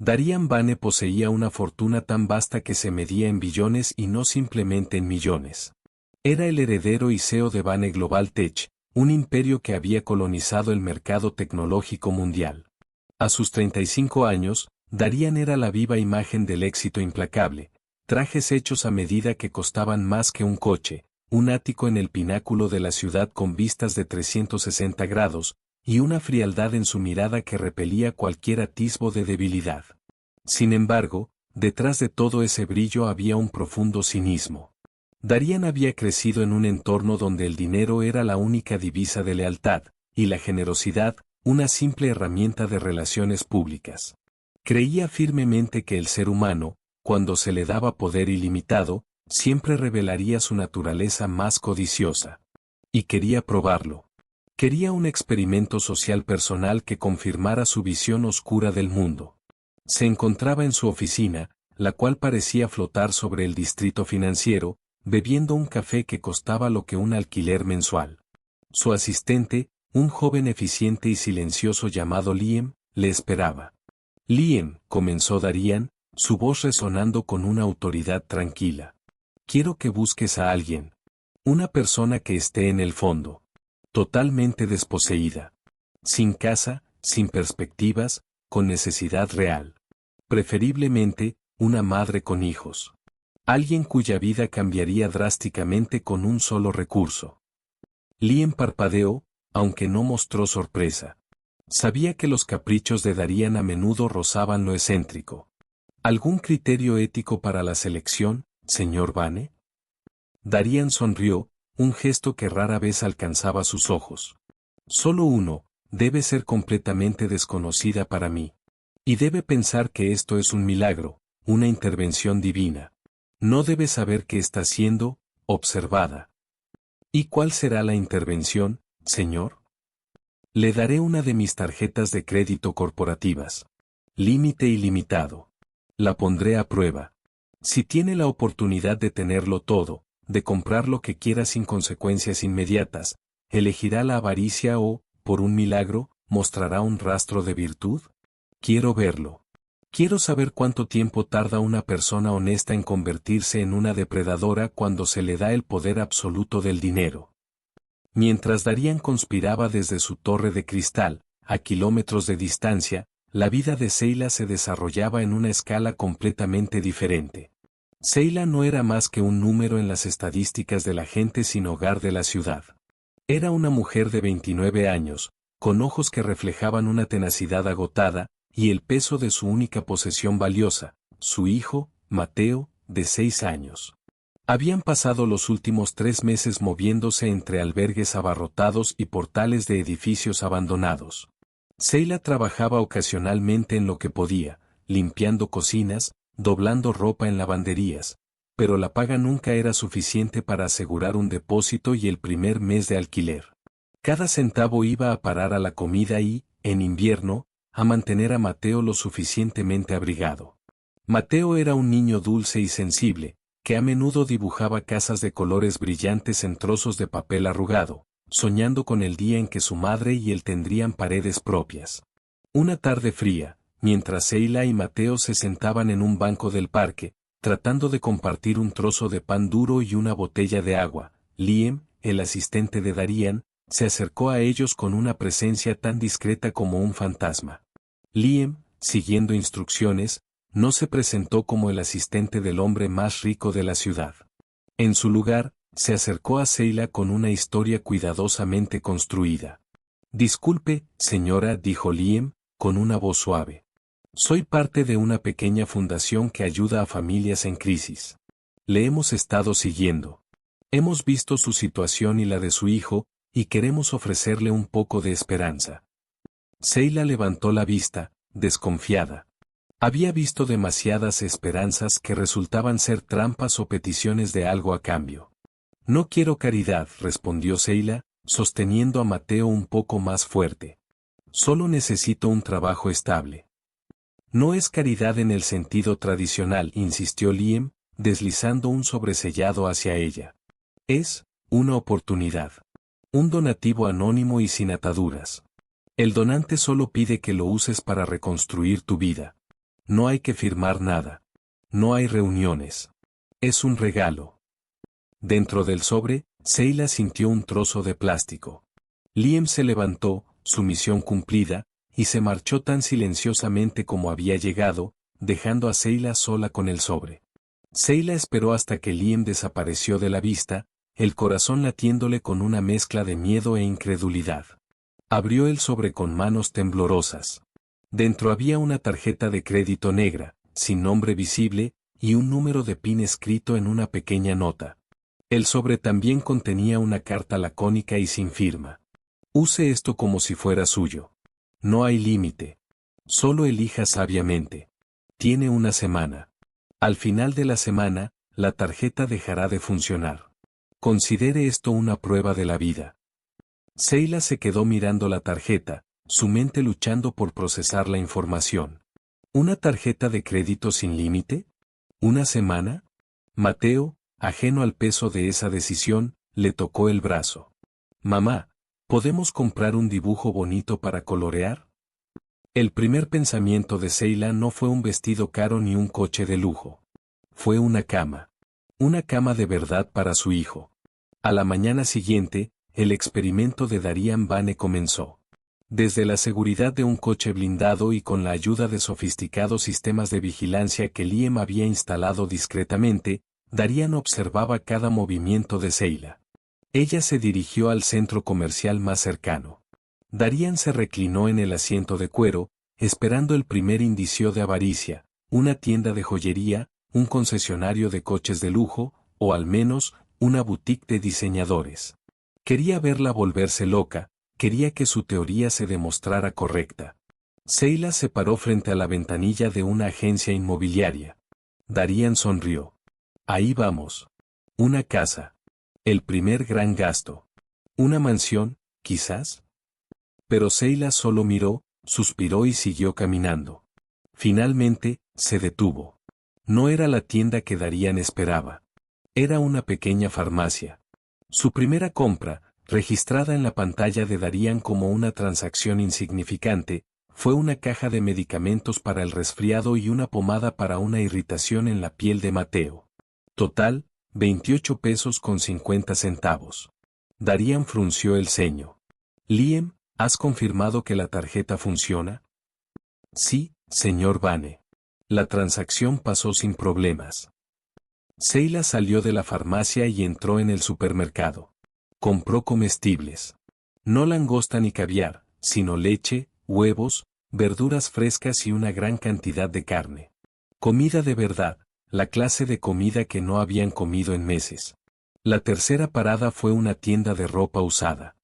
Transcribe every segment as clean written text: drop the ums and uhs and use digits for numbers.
Darian Vane poseía una fortuna tan vasta que se medía en billones y no simplemente en millones. Era el heredero y CEO de Vane Global Tech, un imperio que había colonizado el mercado tecnológico mundial. A sus 35 años, Darian era la viva imagen del éxito implacable, trajes hechos a medida que costaban más que un coche, un ático en el pináculo de la ciudad con vistas de 360 grados, y una frialdad en su mirada que repelía cualquier atisbo de debilidad. Sin embargo, detrás de todo ese brillo había un profundo cinismo. Darian había crecido en un entorno donde el dinero era la única divisa de lealtad, y la generosidad, una simple herramienta de relaciones públicas. Creía firmemente que el ser humano, cuando se le daba poder ilimitado, siempre revelaría su naturaleza más codiciosa. Y quería probarlo. Quería un experimento social personal que confirmara su visión oscura del mundo. Se encontraba en su oficina, la cual parecía flotar sobre el distrito financiero, bebiendo un café que costaba lo que un alquiler mensual. Su asistente, un joven eficiente y silencioso llamado Liam, le esperaba. Liam, comenzó Darian, su voz resonando con una autoridad tranquila. Quiero que busques a alguien. Una persona que esté en el fondo. Totalmente desposeída. Sin casa, sin perspectivas, con necesidad real. Preferiblemente, una madre con hijos. Alguien cuya vida cambiaría drásticamente con un solo recurso. Liam parpadeó, aunque no mostró sorpresa. Sabía que los caprichos de Darian a menudo rozaban lo excéntrico. ¿Algún criterio ético para la selección, señor Vane? Darian sonrió, un gesto que rara vez alcanzaba sus ojos. Solo uno, debe ser completamente desconocida para mí. Y debe pensar que esto es un milagro, una intervención divina. No debe saber que está siendo observada. ¿Y cuál será la intervención, señor? Le daré una de mis tarjetas de crédito corporativas. Límite ilimitado. La pondré a prueba. Si tiene la oportunidad de tenerlo todo, de comprar lo que quiera sin consecuencias inmediatas, ¿elegirá la avaricia o, por un milagro, mostrará un rastro de virtud? Quiero verlo. Quiero saber cuánto tiempo tarda una persona honesta en convertirse en una depredadora cuando se le da el poder absoluto del dinero. Mientras Darian conspiraba desde su torre de cristal, a kilómetros de distancia, la vida de Seila se desarrollaba en una escala completamente diferente. Seila no era más que un número en las estadísticas de la gente sin hogar de la ciudad. Era una mujer de 29 años, con ojos que reflejaban una tenacidad agotada, y el peso de su única posesión valiosa, su hijo, Mateo, de 6 años. Habían pasado los últimos 3 meses moviéndose entre albergues abarrotados y portales de edificios abandonados. Seila trabajaba ocasionalmente en lo que podía, limpiando cocinas, doblando ropa en lavanderías, pero la paga nunca era suficiente para asegurar un depósito y el primer mes de alquiler. Cada centavo iba a parar a la comida y, en invierno, a mantener a Mateo lo suficientemente abrigado. Mateo era un niño dulce y sensible, que a menudo dibujaba casas de colores brillantes en trozos de papel arrugado, soñando con el día en que su madre y él tendrían paredes propias. Una tarde fría, mientras Seila y Mateo se sentaban en un banco del parque, tratando de compartir un trozo de pan duro y una botella de agua, Liam, el asistente de Darian, se acercó a ellos con una presencia tan discreta como un fantasma. Liam, siguiendo instrucciones, no se presentó como el asistente del hombre más rico de la ciudad. En su lugar, se acercó a Seila con una historia cuidadosamente construida. «Disculpe, señora», dijo Liam, con una voz suave. «Soy parte de una pequeña fundación que ayuda a familias en crisis. Le hemos estado siguiendo. Hemos visto su situación y la de su hijo, y queremos ofrecerle un poco de esperanza». Seila levantó la vista, desconfiada. Había visto demasiadas esperanzas que resultaban ser trampas o peticiones de algo a cambio. «No quiero caridad», respondió Seila, sosteniendo a Mateo un poco más fuerte. «Solo necesito un trabajo estable». «No es caridad en el sentido tradicional», insistió Liam, deslizando un sobresellado hacia ella. «Es una oportunidad. Un donativo anónimo y sin ataduras. El donante solo pide que lo uses para reconstruir tu vida. No hay que firmar nada. No hay reuniones. Es un regalo. Dentro del sobre, Seila sintió un trozo de plástico. Liam se levantó, su misión cumplida, y se marchó tan silenciosamente como había llegado, dejando a Seila sola con el sobre. Seila esperó hasta que Liam desapareció de la vista, el corazón latiéndole con una mezcla de miedo e incredulidad. Abrió el sobre con manos temblorosas. Dentro había una tarjeta de crédito negra, sin nombre visible, y un número de PIN escrito en una pequeña nota. El sobre también contenía una carta lacónica y sin firma. Use esto como si fuera suyo. No hay límite. Solo elija sabiamente. Tiene una semana. Al final de la semana, la tarjeta dejará de funcionar. Considere esto una prueba de la vida. Seila se quedó mirando la tarjeta, su mente luchando por procesar la información. ¿Una tarjeta de crédito sin límite? ¿Una semana? Mateo, ajeno al peso de esa decisión, le tocó el brazo. Mamá, ¿podemos comprar un dibujo bonito para colorear? El primer pensamiento de Seila no fue un vestido caro ni un coche de lujo. Fue una cama. Una cama de verdad para su hijo. A la mañana siguiente, el experimento de Darian Vane comenzó. Desde la seguridad de un coche blindado y con la ayuda de sofisticados sistemas de vigilancia que Liam había instalado discretamente, Darian observaba cada movimiento de Seila. Ella se dirigió al centro comercial más cercano. Darian se reclinó en el asiento de cuero, esperando el primer indicio de avaricia, una tienda de joyería, un concesionario de coches de lujo, o al menos, una boutique de diseñadores. Quería verla volverse loca, quería que su teoría se demostrara correcta. Seila se paró frente a la ventanilla de una agencia inmobiliaria. Darian sonrió. Ahí vamos. Una casa. El primer gran gasto. Una mansión, quizás. Pero Seila solo miró, suspiró y siguió caminando. Finalmente, se detuvo. No era la tienda que Darian esperaba. Era una pequeña farmacia. Su primera compra, registrada en la pantalla de Darian como una transacción insignificante, fue una caja de medicamentos para el resfriado y una pomada para una irritación en la piel de Mateo. Total, 28 pesos con 50 centavos. Darian frunció el ceño. Liam, ¿has confirmado que la tarjeta funciona? Sí, señor Vane. La transacción pasó sin problemas. Seila salió de la farmacia y entró en el supermercado. Compró comestibles. No langosta ni caviar, sino leche, huevos, verduras frescas y una gran cantidad de carne. Comida de verdad, la clase de comida que no habían comido en meses. La tercera parada fue una tienda de ropa usada.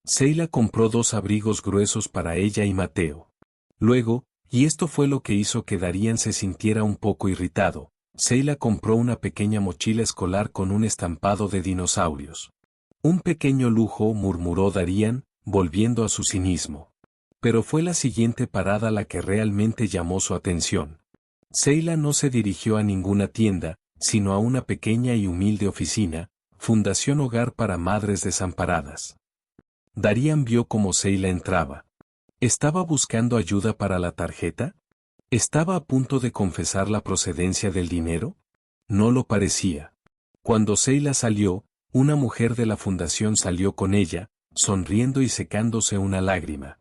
Seila compró 2 abrigos gruesos para ella y Mateo. Luego, y esto fue lo que hizo que Darian se sintiera un poco irritado, Seila compró una pequeña mochila escolar con un estampado de dinosaurios. Un pequeño lujo, murmuró Darian, volviendo a su cinismo. Pero fue la siguiente parada la que realmente llamó su atención. Seila no se dirigió a ninguna tienda, sino a una pequeña y humilde oficina, Fundación Hogar para Madres Desamparadas. Darian vio cómo Seila entraba. ¿Estaba buscando ayuda para la tarjeta? ¿Estaba a punto de confesar la procedencia del dinero? No lo parecía. Cuando Seila salió, una mujer de la fundación salió con ella, sonriendo y secándose una lágrima.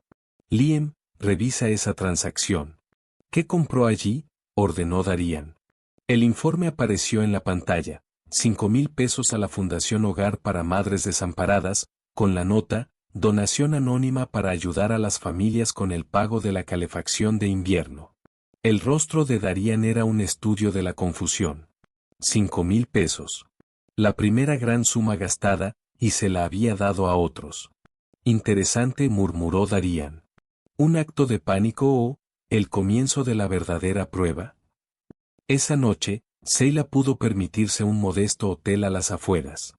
Liam, revisa esa transacción. ¿Qué compró allí?, ordenó Darian. El informe apareció en la pantalla. 5,000 pesos a la Fundación Hogar para Madres Desamparadas, con la nota, donación anónima para ayudar a las familias con el pago de la calefacción de invierno. El rostro de Darian era un estudio de la confusión. 5,000 pesos. La primera gran suma gastada, y se la había dado a otros. Interesante, murmuró Darian. ¿Un acto de pánico o el comienzo de la verdadera prueba? Esa noche, Seila pudo permitirse un modesto hotel a las afueras.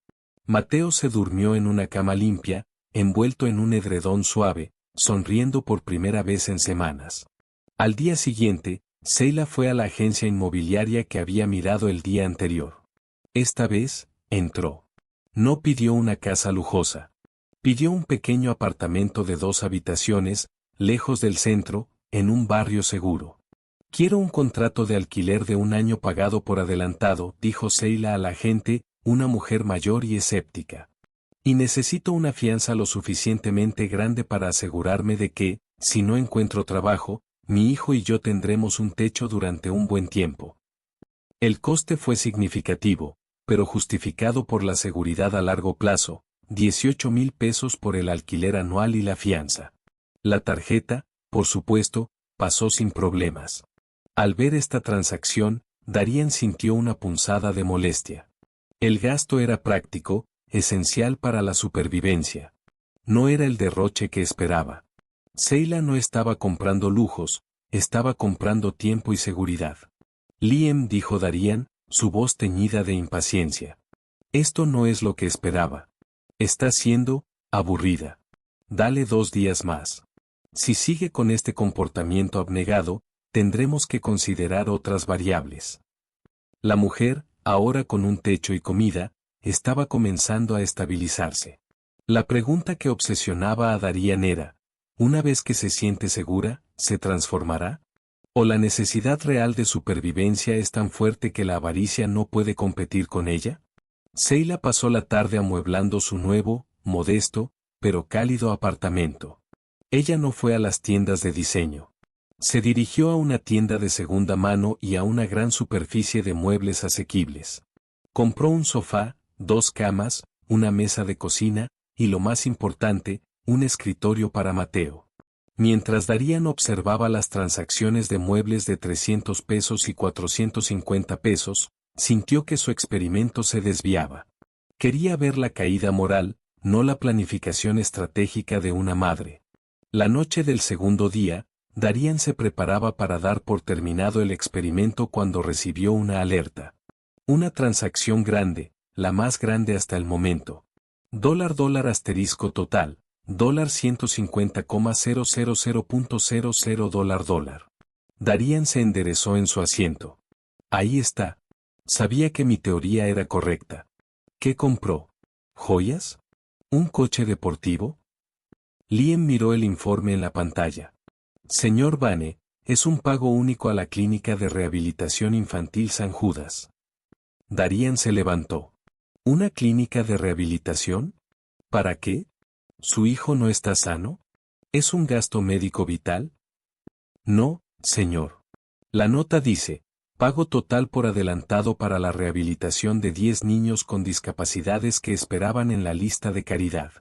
Mateo se durmió en una cama limpia, envuelto en un edredón suave, sonriendo por primera vez en semanas. Al día siguiente, Seila fue a la agencia inmobiliaria que había mirado el día anterior. Esta vez, entró. No pidió una casa lujosa. Pidió un pequeño apartamento de 2 habitaciones, lejos del centro, en un barrio seguro. Quiero un contrato de alquiler de 1 año pagado por adelantado, dijo Seila a la agente, una mujer mayor y escéptica. Y necesito una fianza lo suficientemente grande para asegurarme de que, si no encuentro trabajo, mi hijo y yo tendremos un techo durante un buen tiempo. El coste fue significativo, pero justificado por la seguridad a largo plazo, 18,000 pesos por el alquiler anual y la fianza. La tarjeta, por supuesto, pasó sin problemas. Al ver esta transacción, Darien sintió una punzada de molestia. El gasto era práctico, esencial para la supervivencia. No era el derroche que esperaba. Seila no estaba comprando lujos, estaba comprando tiempo y seguridad. Liam, dijo Darien, su voz teñida de impaciencia. Esto no es lo que esperaba. Está siendo aburrida. Dale 2 días más. Si sigue con este comportamiento abnegado, tendremos que considerar otras variables. La mujer, ahora con un techo y comida, estaba comenzando a estabilizarse. La pregunta que obsesionaba a Darien era, una vez que se siente segura, ¿se transformará? ¿O la necesidad real de supervivencia es tan fuerte que la avaricia no puede competir con ella? Seila pasó la tarde amueblando su nuevo, modesto, pero cálido apartamento. Ella no fue a las tiendas de diseño. Se dirigió a una tienda de segunda mano y a una gran superficie de muebles asequibles. Compró un sofá, 2 camas, una mesa de cocina, y lo más importante, un escritorio para Mateo. Mientras Darien observaba las transacciones de muebles de 300 pesos y 450 pesos, sintió que su experimento se desviaba. Quería ver la caída moral, no la planificación estratégica de una madre. La noche del segundo día, Darien se preparaba para dar por terminado el experimento cuando recibió una alerta. Una transacción grande, la más grande hasta el momento. $, total. $150,000.00 Darien se enderezó en su asiento. Ahí está. Sabía que mi teoría era correcta. ¿Qué compró? ¿Joyas? ¿Un coche deportivo? Liam miró el informe en la pantalla. Señor Vane, es un pago único a la Clínica de Rehabilitación Infantil San Judas. Darien se levantó. ¿Una clínica de rehabilitación? ¿Para qué? ¿Su hijo no está sano? ¿Es un gasto médico vital? No, señor. La nota dice, pago total por adelantado para la rehabilitación de 10 niños con discapacidades que esperaban en la lista de caridad.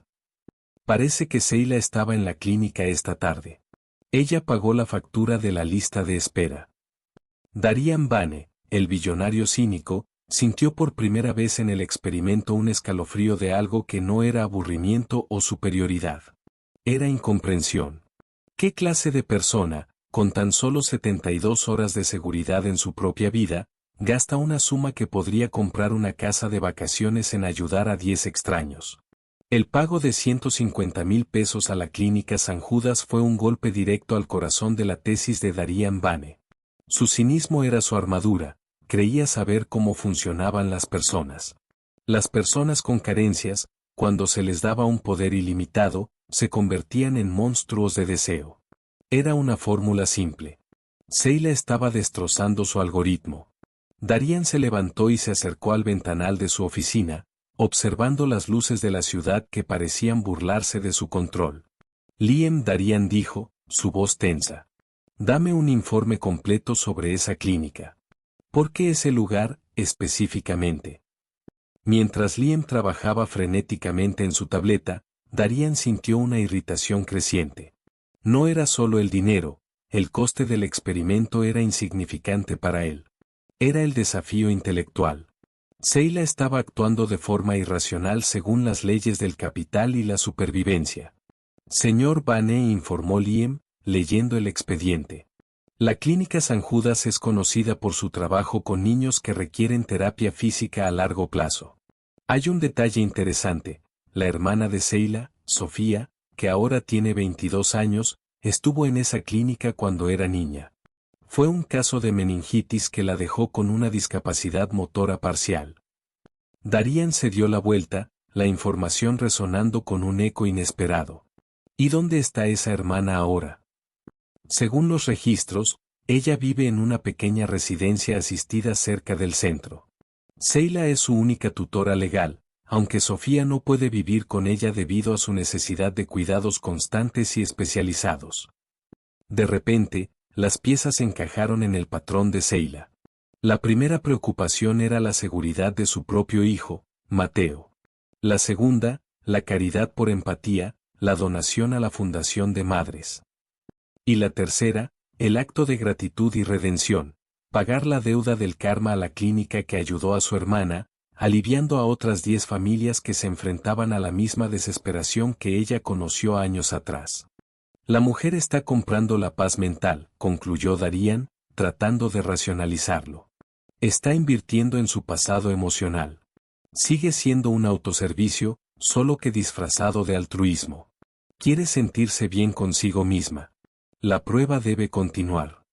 Parece que Seila estaba en la clínica esta tarde. Ella pagó la factura de la lista de espera. Darien Vane, el billonario cínico, sintió por primera vez en el experimento un escalofrío de algo que no era aburrimiento o superioridad. Era incomprensión. ¿Qué clase de persona, con tan solo 72 horas de seguridad en su propia vida, gasta una suma que podría comprar una casa de vacaciones en ayudar a 10 extraños? El pago de 150,000 pesos a la Clínica San Judas fue un golpe directo al corazón de la tesis de Darien Vane. Su cinismo era su armadura. Creía saber cómo funcionaban las personas. Las personas con carencias, cuando se les daba un poder ilimitado, se convertían en monstruos de deseo. Era una fórmula simple. Seila estaba destrozando su algoritmo. Darien se levantó y se acercó al ventanal de su oficina, observando las luces de la ciudad que parecían burlarse de su control. Liam, Darien dijo, su voz tensa. Dame un informe completo sobre esa clínica. ¿Por qué ese lugar, específicamente? Mientras Liam trabajaba frenéticamente en su tableta, Darien sintió una irritación creciente. No era solo el dinero, el coste del experimento era insignificante para él. Era el desafío intelectual. Seila estaba actuando de forma irracional según las leyes del capital y la supervivencia. Señor Vane, informó Liam, leyendo el expediente. La Clínica San Judas es conocida por su trabajo con niños que requieren terapia física a largo plazo. Hay un detalle interesante, la hermana de Seila, Sofía, que ahora tiene 22 años, estuvo en esa clínica cuando era niña. Fue un caso de meningitis que la dejó con una discapacidad motora parcial. Darien se dio la vuelta, la información resonando con un eco inesperado. ¿Y dónde está esa hermana ahora? Según los registros, Ella vive en una pequeña residencia asistida cerca del centro. Sheila es su única tutora legal, aunque Sofía no puede vivir con ella debido a su necesidad de cuidados constantes y especializados. De repente, las piezas encajaron en el patrón de Sheila. La primera preocupación era la seguridad de su propio hijo, Mateo. La segunda, la caridad por empatía, la donación a la Fundación de Madres. Y la tercera, el acto de gratitud y redención, pagar la deuda del karma a la clínica que ayudó a su hermana, aliviando a otras 10 familias que se enfrentaban a la misma desesperación que ella conoció años atrás. La mujer está comprando la paz mental, concluyó Darían, tratando de racionalizarlo. Está invirtiendo en su pasado emocional. Sigue siendo un autoservicio, solo que disfrazado de altruismo. Quiere sentirse bien consigo misma. La prueba debe continuar.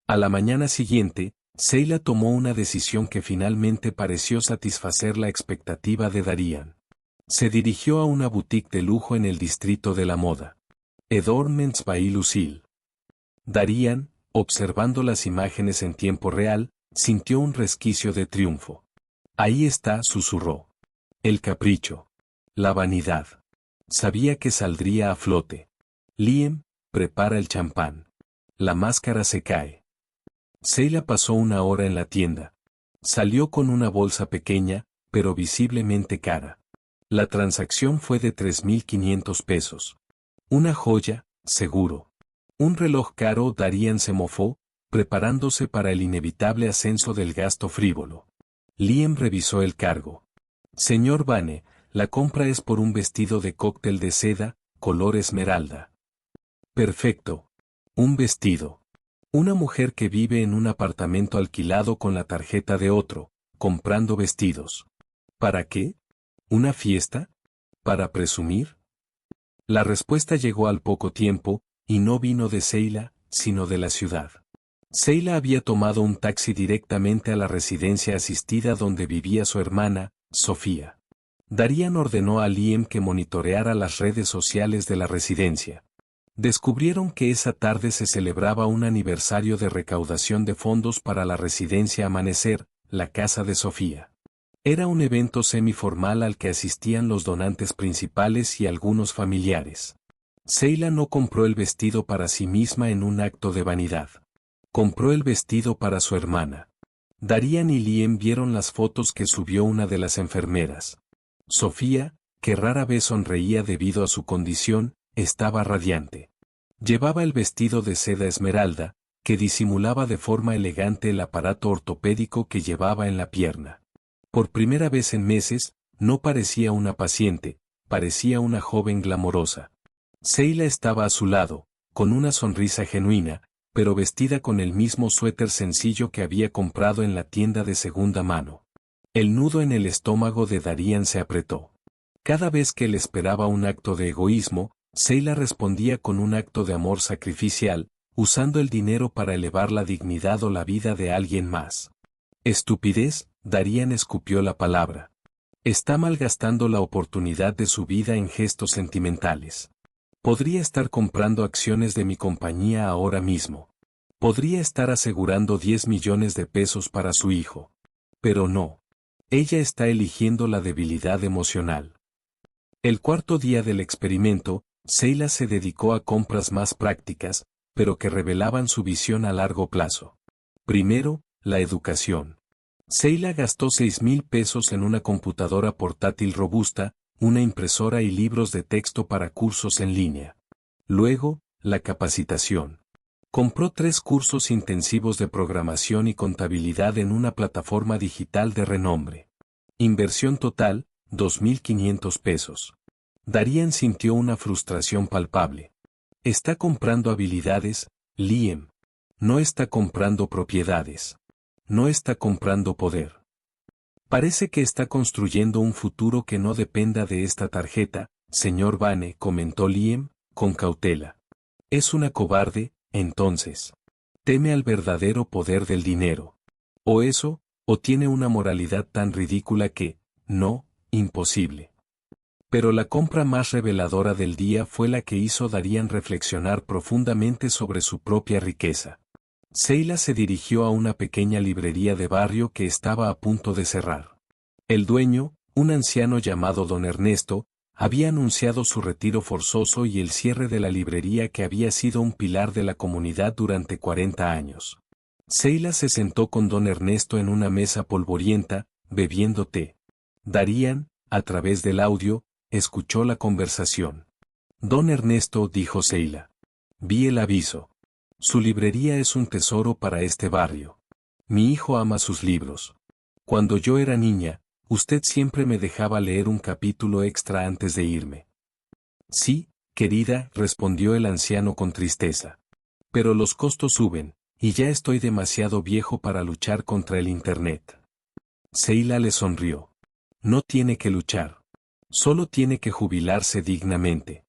A la mañana siguiente, Sheila tomó una decisión que finalmente pareció satisfacer la expectativa de Darían. Se dirigió a una boutique de lujo en el distrito de la moda. Adornments by Lucille. Darían, observando las imágenes en tiempo real, sintió un resquicio de triunfo. Ahí está, susurró. El capricho. La vanidad. Sabía que saldría a flote. Liam, prepara el champán. La máscara se cae. Sheila pasó una hora en la tienda. Salió con una bolsa pequeña, pero visiblemente cara. La transacción fue de 3.500 pesos. Una joya, seguro. Un reloj caro. Darían se mofó, preparándose para el inevitable ascenso del gasto frívolo. Liam revisó el cargo. Señor Vane, la compra es por un vestido de cóctel de seda, color esmeralda. Perfecto. Un vestido. Una mujer que vive en un apartamento alquilado con la tarjeta de otro, comprando vestidos. ¿Para qué? ¿Una fiesta? ¿Para presumir? La respuesta llegó al poco tiempo, y no vino de Sheila, sino de la ciudad. Sheila había tomado un taxi directamente a la residencia asistida donde vivía su hermana, Sofía. Darían ordenó a Liam que monitoreara las redes sociales de la residencia. Descubrieron que esa tarde se celebraba un aniversario de recaudación de fondos para la residencia Amanecer, la casa de Sofía. Era un evento semiformal al que asistían los donantes principales y algunos familiares. Sheila no compró el vestido para sí misma en un acto de vanidad. Compró el vestido para su hermana. Darían y Liam vieron las fotos que subió una de las enfermeras. Sofía, que rara vez sonreía debido a su condición, estaba radiante. Llevaba el vestido de seda esmeralda, que disimulaba de forma elegante el aparato ortopédico que llevaba en la pierna. Por primera vez en meses, no parecía una paciente, parecía una joven glamorosa. Sheila estaba a su lado, con una sonrisa genuina, pero vestida con el mismo suéter sencillo que había comprado en la tienda de segunda mano. El nudo en el estómago de Darían se apretó. Cada vez que él esperaba un acto de egoísmo, Sheila respondía con un acto de amor sacrificial, usando el dinero para elevar la dignidad o la vida de alguien más. Estupidez, Darían escupió la palabra. Está malgastando la oportunidad de su vida en gestos sentimentales. Podría estar comprando acciones de mi compañía ahora mismo. Podría estar asegurando 10 millones de pesos para su hijo. Pero no. Ella está eligiendo la debilidad emocional. El cuarto día del experimento, Sheila se dedicó a compras más prácticas, pero que revelaban su visión a largo plazo. Primero, la educación. Sheila gastó 6.000 pesos en una computadora portátil robusta, una impresora y libros de texto para cursos en línea. Luego, la capacitación. Compró 3 cursos intensivos de programación y contabilidad en una plataforma digital de renombre. Inversión total, 2.500 pesos. Darían sintió una frustración palpable. Está comprando habilidades, Liam. No está comprando propiedades. No está comprando poder. Parece que está construyendo un futuro que no dependa de esta tarjeta, señor Vane, comentó Liam, con cautela. Es una cobarde, entonces. Teme al verdadero poder del dinero. O eso, o tiene una moralidad tan ridícula que, no, imposible. Pero la compra más reveladora del día fue la que hizo Darían reflexionar profundamente sobre su propia riqueza. Seila se dirigió a una pequeña librería de barrio que estaba a punto de cerrar. El dueño, un anciano llamado don Ernesto, había anunciado su retiro forzoso y el cierre de la librería que había sido un pilar de la comunidad durante 40 años. Seila se sentó con don Ernesto en una mesa polvorienta, bebiendo té. Darían, a través del audio, escuchó la conversación. Don Ernesto, dijo Seila. Vi el aviso. Su librería es un tesoro para este barrio. Mi hijo ama sus libros. Cuando yo era niña, usted siempre me dejaba leer un capítulo extra antes de irme. Sí, querida, respondió el anciano con tristeza. Pero los costos suben, y ya estoy demasiado viejo para luchar contra el Internet. Seila le sonrió. No tiene que luchar. Solo tiene que jubilarse dignamente.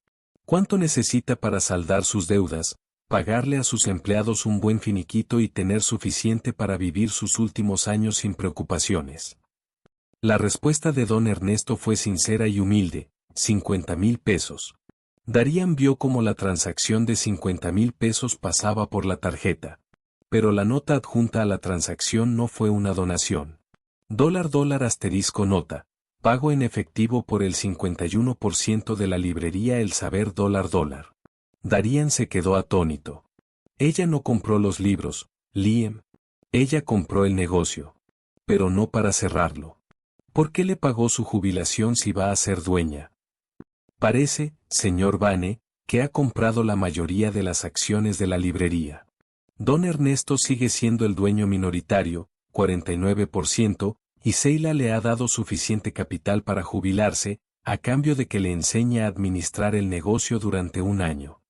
¿Cuánto necesita para saldar sus deudas, pagarle a sus empleados un buen finiquito y tener suficiente para vivir sus últimos años sin preocupaciones? La respuesta de don Ernesto fue sincera y humilde: 50,000 pesos. Darían vio cómo la transacción de 50,000 pesos pasaba por la tarjeta. Pero la nota adjunta a la transacción no fue una donación. $nota. Pago en efectivo por el 51% de la librería El Saber $. Darían se quedó atónito. Ella no compró los libros, Liam. Ella compró el negocio. Pero no para cerrarlo. ¿Por qué le pagó su jubilación si va a ser dueña? Parece, señor Vane, que ha comprado la mayoría de las acciones de la librería. Don Ernesto sigue siendo el dueño minoritario, 49%, y Seila le ha dado suficiente capital para jubilarse, a cambio de que le enseñe a administrar el negocio durante un año.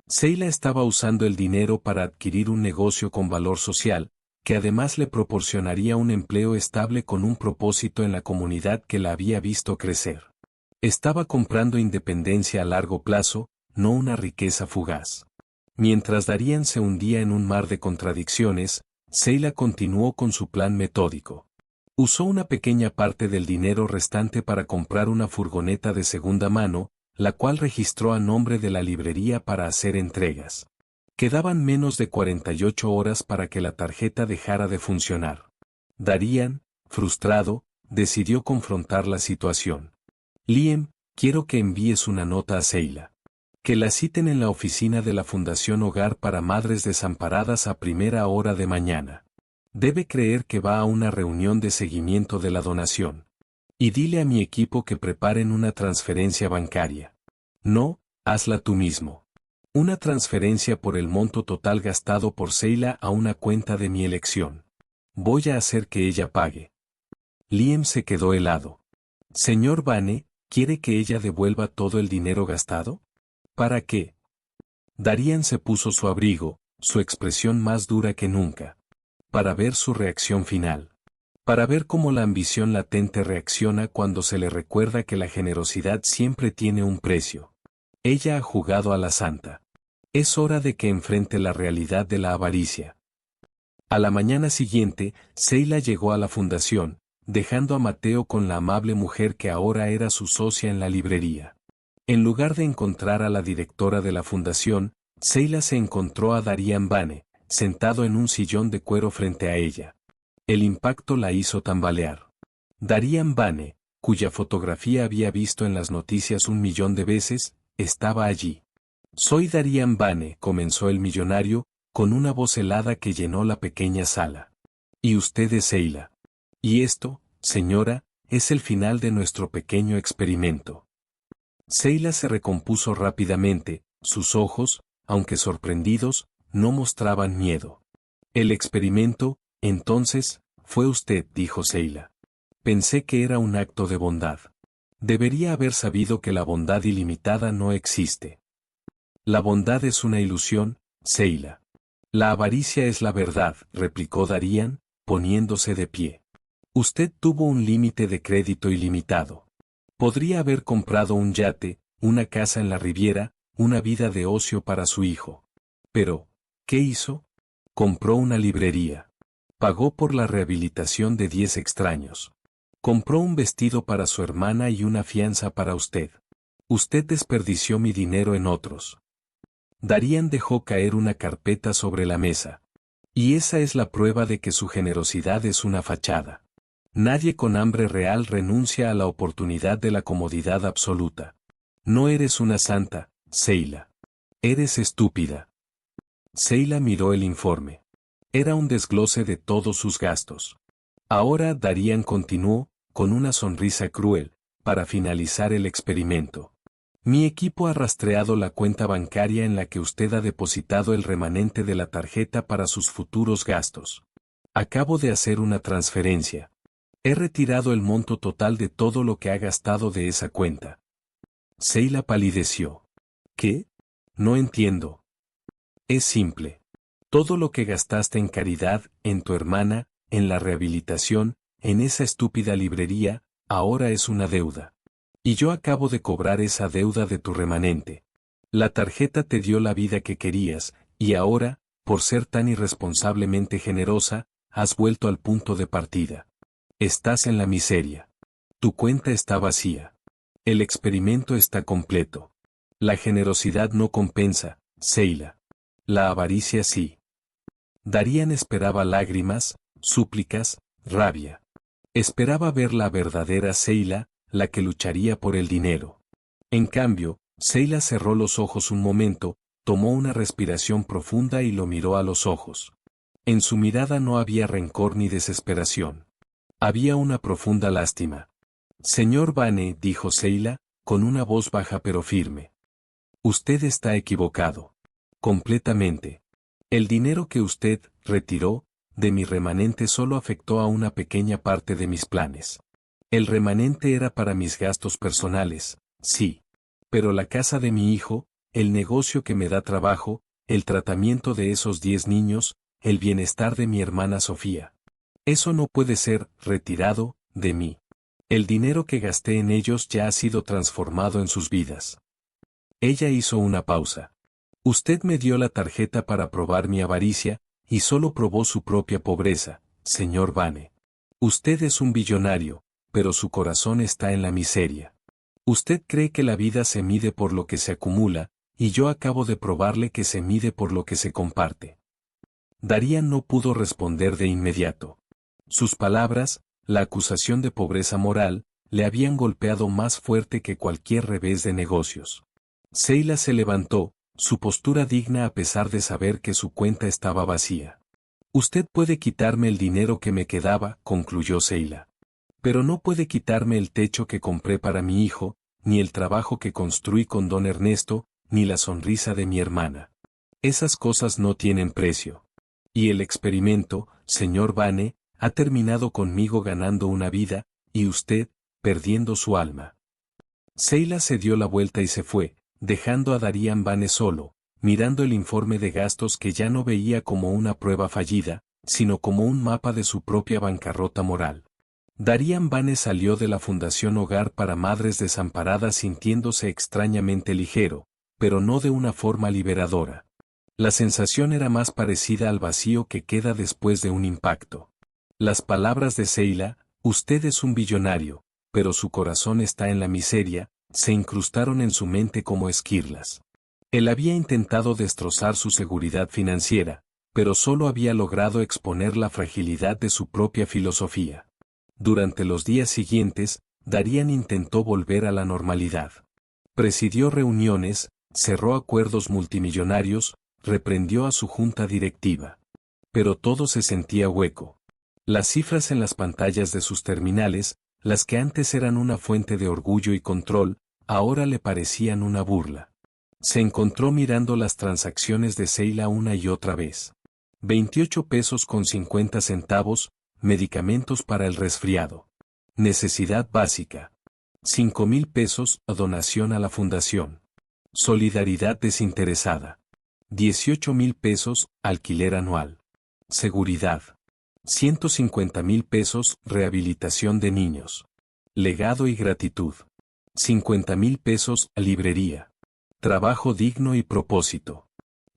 Seila estaba usando el dinero para adquirir un negocio con valor social, que además le proporcionaría un empleo estable con un propósito en la comunidad que la había visto crecer. Estaba comprando independencia a largo plazo, no una riqueza fugaz. Mientras Darían se hundía en un mar de contradicciones, Seila continuó con su plan metódico. Usó una pequeña parte del dinero restante para comprar una furgoneta de segunda mano, la cual registró a nombre de la librería para hacer entregas. Quedaban menos de 48 horas para que la tarjeta dejara de funcionar. Darían, frustrado, decidió confrontar la situación. Liam, quiero que envíes una nota a Seila. Que la citen en la oficina de la Fundación Hogar para Madres Desamparadas a primera hora de mañana. Debe creer que va a una reunión de seguimiento de la donación. Y dile a mi equipo que preparen una transferencia bancaria. No, hazla tú mismo. Una transferencia por el monto total gastado por Seila a una cuenta de mi elección. Voy a hacer que ella pague. Liam se quedó helado. Señor Vane, ¿quiere que ella devuelva todo el dinero gastado? ¿Para qué? Darían se puso su abrigo, su expresión más dura que nunca. Para ver su reacción final. Para ver cómo la ambición latente reacciona cuando se le recuerda que la generosidad siempre tiene un precio. Ella ha jugado a la santa. Es hora de que enfrente la realidad de la avaricia. A la mañana siguiente, Seila llegó a la fundación, dejando a Mateo con la amable mujer que ahora era su socia en la librería. En lugar de encontrar a la directora de la fundación, Seila se encontró a Darían Vane, sentado en un sillón de cuero frente a ella. El impacto la hizo tambalear. Darían Vane, cuya fotografía había visto en las noticias 1,000,000 de veces, estaba allí. Soy Darían Vane, comenzó el millonario, con una voz helada que llenó la pequeña sala. Y usted es Seila. Y esto, señora, es el final de nuestro pequeño experimento. Seila se recompuso rápidamente, sus ojos, aunque sorprendidos, no mostraban miedo. El experimento, entonces, fue usted, dijo Seila. Pensé que era un acto de bondad. Debería haber sabido que la bondad ilimitada no existe. La bondad es una ilusión, Seila. La avaricia es la verdad, replicó Darían, poniéndose de pie. Usted tuvo un límite de crédito ilimitado. Podría haber comprado un yate, una casa en la Riviera, una vida de ocio para su hijo. Pero, ¿qué hizo? Compró una librería. Pagó por la rehabilitación de 10 extraños. Compró un vestido para su hermana y una fianza para usted. Usted desperdició mi dinero en otros. Darían dejó caer una carpeta sobre la mesa. Y esa es la prueba de que su generosidad es una fachada. Nadie con hambre real renuncia a la oportunidad de la comodidad absoluta. No eres una santa, Seila. Eres estúpida. Seila miró el informe. Era un desglose de todos sus gastos. Ahora Darian continuó, con una sonrisa cruel, para finalizar el experimento. Mi equipo ha rastreado la cuenta bancaria en la que usted ha depositado el remanente de la tarjeta para sus futuros gastos. Acabo de hacer una transferencia. He retirado el monto total de todo lo que ha gastado de esa cuenta. Seila palideció. ¿Qué? No entiendo. Es simple. Todo lo que gastaste en caridad, en tu hermana, en la rehabilitación, en esa estúpida librería, ahora es una deuda. Y yo acabo de cobrar esa deuda de tu remanente. La tarjeta te dio la vida que querías, y ahora, por ser tan irresponsablemente generosa, has vuelto al punto de partida. Estás en la miseria. Tu cuenta está vacía. El experimento está completo. La generosidad no compensa, Seila. La avaricia sí. Darian esperaba lágrimas, súplicas, rabia. Esperaba ver la verdadera Seila, la que lucharía por el dinero. En cambio, Seila cerró los ojos un momento, tomó una respiración profunda y lo miró a los ojos. En su mirada no había rencor ni desesperación. Había una profunda lástima. Señor Vane, dijo Seila, con una voz baja pero firme. Usted está equivocado. Completamente. El dinero que usted retiró de mi remanente solo afectó a una pequeña parte de mis planes. El remanente era para mis gastos personales, sí. Pero la casa de mi hijo, el negocio que me da trabajo, el tratamiento de esos 10 niños, el bienestar de mi hermana Sofía. Eso no puede ser retirado de mí. El dinero que gasté en ellos ya ha sido transformado en sus vidas. Ella hizo una pausa. Usted me dio la tarjeta para probar mi avaricia, y solo probó su propia pobreza, señor Vane. Usted es un billonario, pero su corazón está en la miseria. Usted cree que la vida se mide por lo que se acumula, y yo acabo de probarle que se mide por lo que se comparte. Darian no pudo responder de inmediato. Sus palabras, la acusación de pobreza moral, le habían golpeado más fuerte que cualquier revés de negocios. Seila se levantó, su postura digna a pesar de saber que su cuenta estaba vacía. Usted puede quitarme el dinero que me quedaba, concluyó Seila. Pero no puede quitarme el techo que compré para mi hijo, ni el trabajo que construí con don Ernesto, ni la sonrisa de mi hermana. Esas cosas no tienen precio. Y el experimento, señor Vane, ha terminado conmigo ganando una vida, y usted, perdiendo su alma. Seila se dio la vuelta y se fue, dejando a Darian Vane solo, mirando el informe de gastos que ya no veía como una prueba fallida, sino como un mapa de su propia bancarrota moral. Darian Vane salió de la Fundación Hogar para Madres Desamparadas sintiéndose extrañamente ligero, pero no de una forma liberadora. La sensación era más parecida al vacío que queda después de un impacto. Las palabras de Seila, usted es un billonario, pero su corazón está en la miseria, se incrustaron en su mente como esquirlas. Él había intentado destrozar su seguridad financiera, pero solo había logrado exponer la fragilidad de su propia filosofía. Durante los días siguientes, Darian intentó volver a la normalidad. Presidió reuniones, cerró acuerdos multimillonarios, reprendió a su junta directiva. Pero todo se sentía hueco. Las cifras en las pantallas de sus terminales, las que antes eran una fuente de orgullo y control, ahora le parecían una burla. Se encontró mirando las transacciones de Seila una y otra vez. 28 pesos con 50 centavos, medicamentos para el resfriado. Necesidad básica. 5,000 pesos, donación a la fundación. Solidaridad desinteresada. 18,000 pesos, alquiler anual. Seguridad. 150,000 pesos, rehabilitación de niños. Legado y gratitud. 50,000 pesos, librería. Trabajo digno y propósito.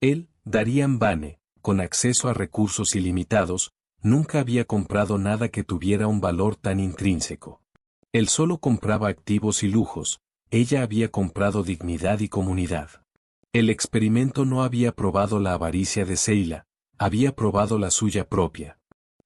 Él, Darian Vane, con acceso a recursos ilimitados, nunca había comprado nada que tuviera un valor tan intrínseco. Él solo compraba activos y lujos, ella había comprado dignidad y comunidad. El experimento no había probado la avaricia de Seila, había probado la suya propia.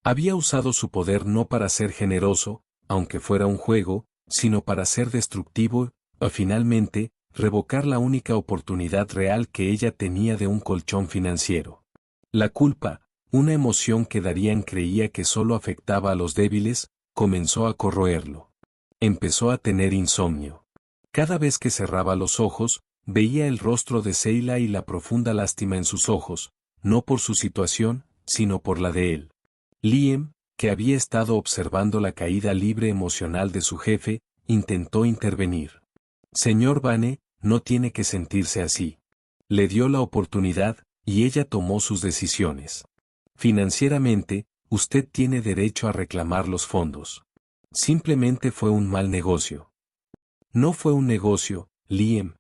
Había usado su poder no para ser generoso, aunque fuera un juego, sino para ser destructivo, o finalmente, revocar la única oportunidad real que ella tenía de un colchón financiero. La culpa, una emoción que Darian creía que solo afectaba a los débiles, comenzó a corroerlo. Empezó a tener insomnio. Cada vez que cerraba los ojos, veía el rostro de Seila y la profunda lástima en sus ojos, no por su situación, sino por la de él. Liam, que había estado observando la caída libre emocional de su jefe, intentó intervenir. Señor Vane, no tiene que sentirse así. Le dio la oportunidad, y ella tomó sus decisiones. Financieramente, usted tiene derecho a reclamar los fondos. Simplemente fue un mal negocio. No fue un negocio, Liam.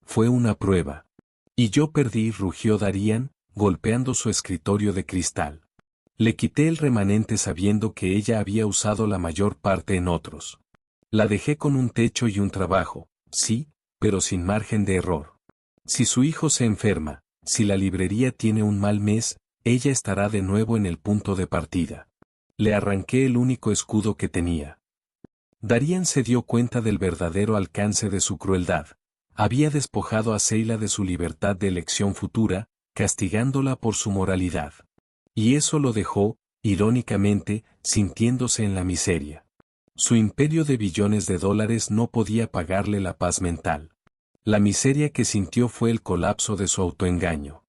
Fue una prueba. Y yo perdí, rugió Darian, golpeando su escritorio de cristal. Le quité el remanente sabiendo que ella había usado la mayor parte en otros. La dejé con un techo y un trabajo, sí, pero sin margen de error. Si su hijo se enferma, si la librería tiene un mal mes, ella estará de nuevo en el punto de partida. Le arranqué el único escudo que tenía. Darian se dio cuenta del verdadero alcance de su crueldad. Había despojado a Seila de su libertad de elección futura, castigándola por su moralidad. Y eso lo dejó, irónicamente, sintiéndose en la miseria. Su imperio de billones de dólares no podía pagarle la paz mental. La miseria que sintió fue el colapso de su autoengaño.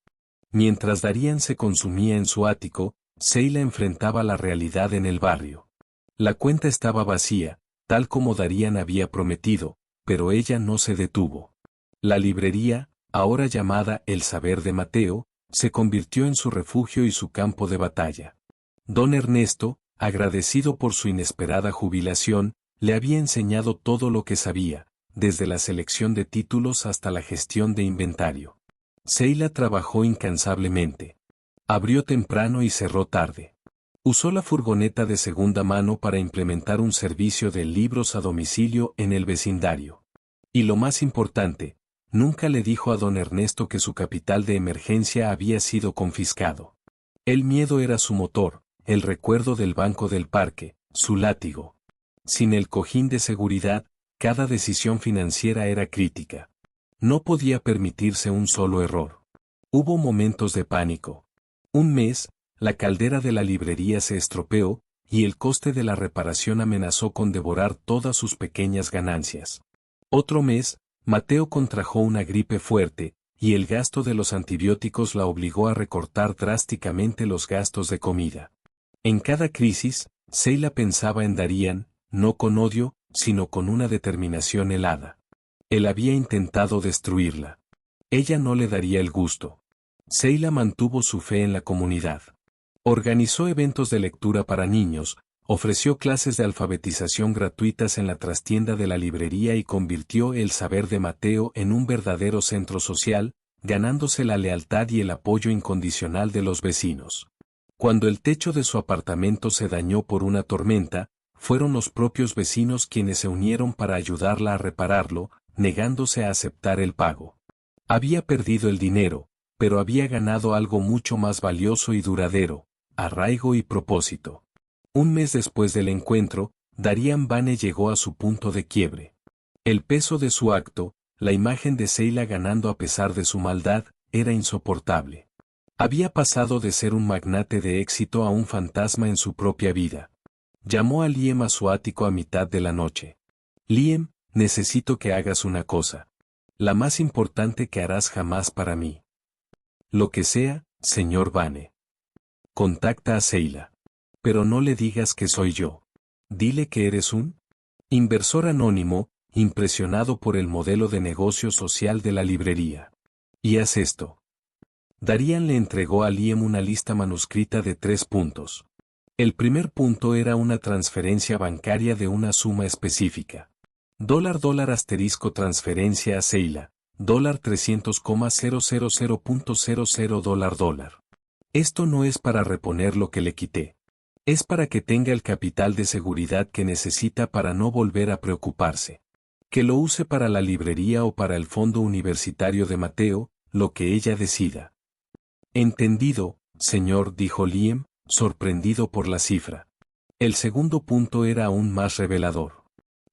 Mientras Darian se consumía en su ático, Seila enfrentaba la realidad en el barrio. La cuenta estaba vacía, tal como Darian había prometido, pero ella no se detuvo. La librería, ahora llamada El Saber de Mateo, se convirtió en su refugio y su campo de batalla. Don Ernesto, agradecido por su inesperada jubilación, le había enseñado todo lo que sabía, desde la selección de títulos hasta la gestión de inventario. Seila trabajó incansablemente. Abrió temprano y cerró tarde. Usó la furgoneta de segunda mano para implementar un servicio de libros a domicilio en el vecindario. Y lo más importante, nunca le dijo a don Ernesto que su capital de emergencia había sido confiscado. El miedo era su motor, el recuerdo del banco del parque, su látigo. Sin el cojín de seguridad, cada decisión financiera era crítica. No podía permitirse un solo error. Hubo momentos de pánico. Un mes, la caldera de la librería se estropeó, y el coste de la reparación amenazó con devorar todas sus pequeñas ganancias. Otro mes, Mateo contrajo una gripe fuerte, y el gasto de los antibióticos la obligó a recortar drásticamente los gastos de comida. En cada crisis, Seila pensaba en Darian, no con odio, sino con una determinación helada. Él había intentado destruirla. Ella no le daría el gusto. Seila mantuvo su fe en la comunidad. Organizó eventos de lectura para niños, ofreció clases de alfabetización gratuitas en la trastienda de la librería y convirtió El Saber de Mateo en un verdadero centro social, ganándose la lealtad y el apoyo incondicional de los vecinos. Cuando el techo de su apartamento se dañó por una tormenta, fueron los propios vecinos quienes se unieron para ayudarla a repararlo, negándose a aceptar el pago. Había perdido el dinero, pero había ganado algo mucho más valioso y duradero: arraigo y propósito. Un mes después del encuentro, Darian Vane llegó a su punto de quiebre. El peso de su acto, la imagen de Seila ganando a pesar de su maldad, era insoportable. Había pasado de ser un magnate de éxito a un fantasma en su propia vida. Llamó a Liam a su ático a mitad de la noche. Liam, necesito que hagas una cosa. La más importante que harás jamás para mí. Lo que sea, señor Vane. Contacta a Seila. Pero no le digas que soy yo. Dile que eres un inversor anónimo, impresionado por el modelo de negocio social de la librería. Y haz esto. Darian le entregó a Liam una lista manuscrita de 3 puntos. El primer punto era una transferencia bancaria de una suma específica. $$ transferencia a Seila, $300,000.00 Esto no es para reponer lo que le quité. Es para que tenga el capital de seguridad que necesita para no volver a preocuparse. Que lo use para la librería o para el fondo universitario de Mateo, lo que ella decida. Entendido, Señor, dijo Liam, sorprendido por la cifra. El segundo punto era aún más revelador.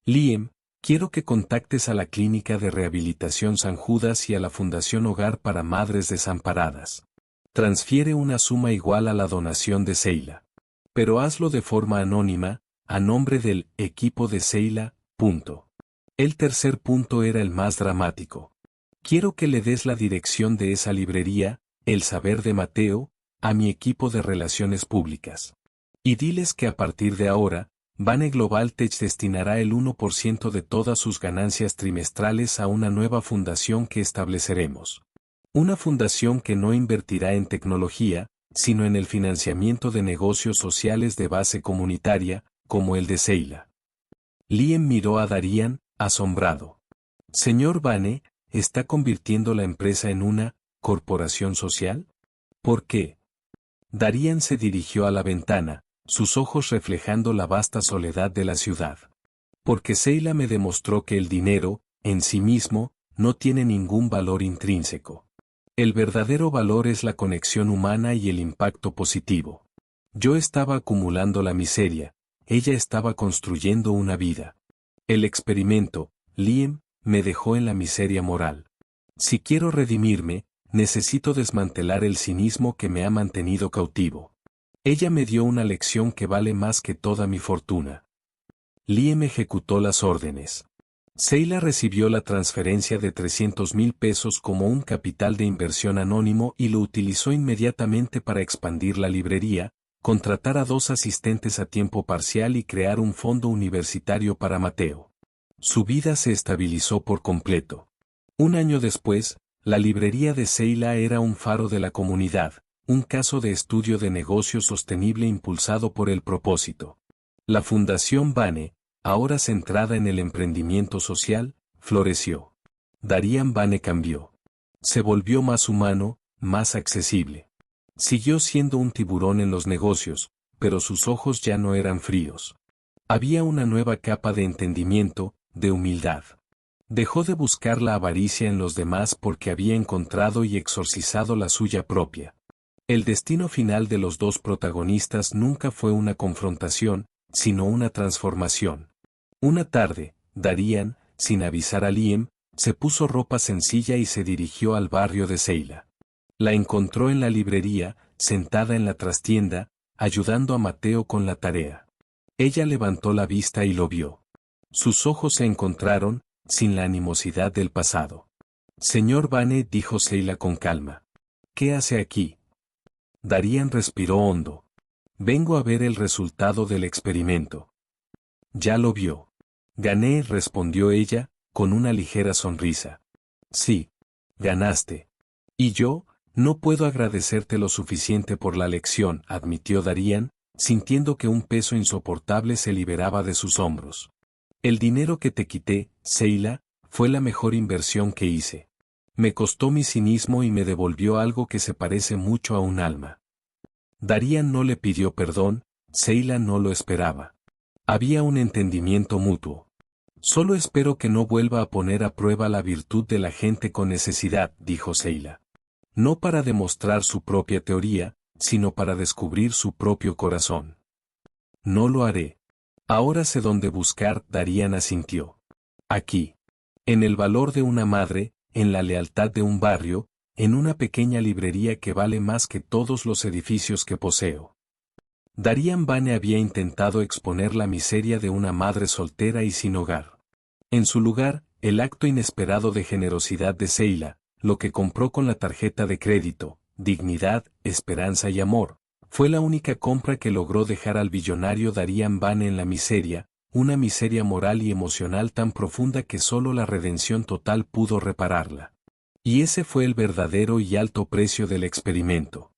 Liam, quiero que contactes a la Clínica de Rehabilitación San Judas y a la Fundación Hogar para Madres Desamparadas. Transfiere una suma igual a la donación de Seila. Pero hazlo de forma anónima, a nombre del equipo de Seila. El tercer punto era el más dramático. Quiero que le des la dirección de esa librería, El Saber de Mateo, a mi equipo de Relaciones Públicas. Y diles que a partir de ahora, Bane Global Tech destinará el 1% de todas sus ganancias trimestrales a una nueva fundación que estableceremos. Una fundación que no invertirá en tecnología, sino en el financiamiento de negocios sociales de base comunitaria, como el de Seila. Liam miró a Darian, asombrado. Señor Bane, ¿está convirtiendo la empresa en una corporación social? ¿Por qué? Darian se dirigió a la ventana, sus ojos reflejando la vasta soledad de la ciudad. Porque Seila me demostró que el dinero, en sí mismo, no tiene ningún valor intrínseco. El verdadero valor es la conexión humana y el impacto positivo. Yo estaba acumulando la miseria, ella estaba construyendo una vida. El experimento, Liam, me dejó en la miseria moral. Si quiero redimirme, necesito desmantelar el cinismo que me ha mantenido cautivo. Ella me dio una lección que vale más que toda mi fortuna. Liam ejecutó las órdenes. Seila recibió la transferencia de 300,000 pesos como un capital de inversión anónimo y lo utilizó inmediatamente para expandir la librería, contratar a 2 asistentes a tiempo parcial y crear un fondo universitario para Mateo. Su vida se estabilizó por completo. Un año después, la librería de Seila era un faro de la comunidad, un caso de estudio de negocio sostenible impulsado por el propósito. La Fundación Bane, ahora centrada en el emprendimiento social, floreció. Darian Bane cambió. Se volvió más humano, más accesible. Siguió siendo un tiburón en los negocios, pero sus ojos ya no eran fríos. Había una nueva capa de entendimiento, de humildad. Dejó de buscar la avaricia en los demás porque había encontrado y exorcizado la suya propia. El destino final de los dos protagonistas nunca fue una confrontación, sino una transformación. Una tarde, Darian, sin avisar a Liam, se puso ropa sencilla y se dirigió al barrio de Seila. La encontró en la librería, sentada en la trastienda, ayudando a Mateo con la tarea. Ella levantó la vista y lo vio. Sus ojos se encontraron, sin la animosidad del pasado. Señor Bane, dijo Seila con calma. ¿Qué hace aquí? Darian respiró hondo. Vengo a ver el resultado del experimento. Ya lo vio. Gané, respondió ella, con una ligera sonrisa. Sí. Ganaste. Y yo, no puedo agradecerte lo suficiente por la lección, admitió Darian, sintiendo que un peso insoportable se liberaba de sus hombros. El dinero que te quité, Seila, fue la mejor inversión que hice. Me costó mi cinismo y me devolvió algo que se parece mucho a un alma. Darian no le pidió perdón, Seila no lo esperaba. Había un entendimiento mutuo. Solo espero que no vuelva a poner a prueba la virtud de la gente con necesidad, dijo Seila. No para demostrar su propia teoría, sino para descubrir su propio corazón. No lo haré. Ahora sé dónde buscar, Darian asintió. Aquí. En el valor de una madre, en la lealtad de un barrio, en una pequeña librería que vale más que todos los edificios que poseo. Darian Bane había intentado exponer la miseria de una madre soltera y sin hogar. En su lugar, el acto inesperado de generosidad de Seila, lo que compró con la tarjeta de crédito, dignidad, esperanza y amor, fue la única compra que logró dejar al billonario Darian Bane en la miseria, una miseria moral y emocional tan profunda que solo la redención total pudo repararla. Y ese fue el verdadero y alto precio del experimento.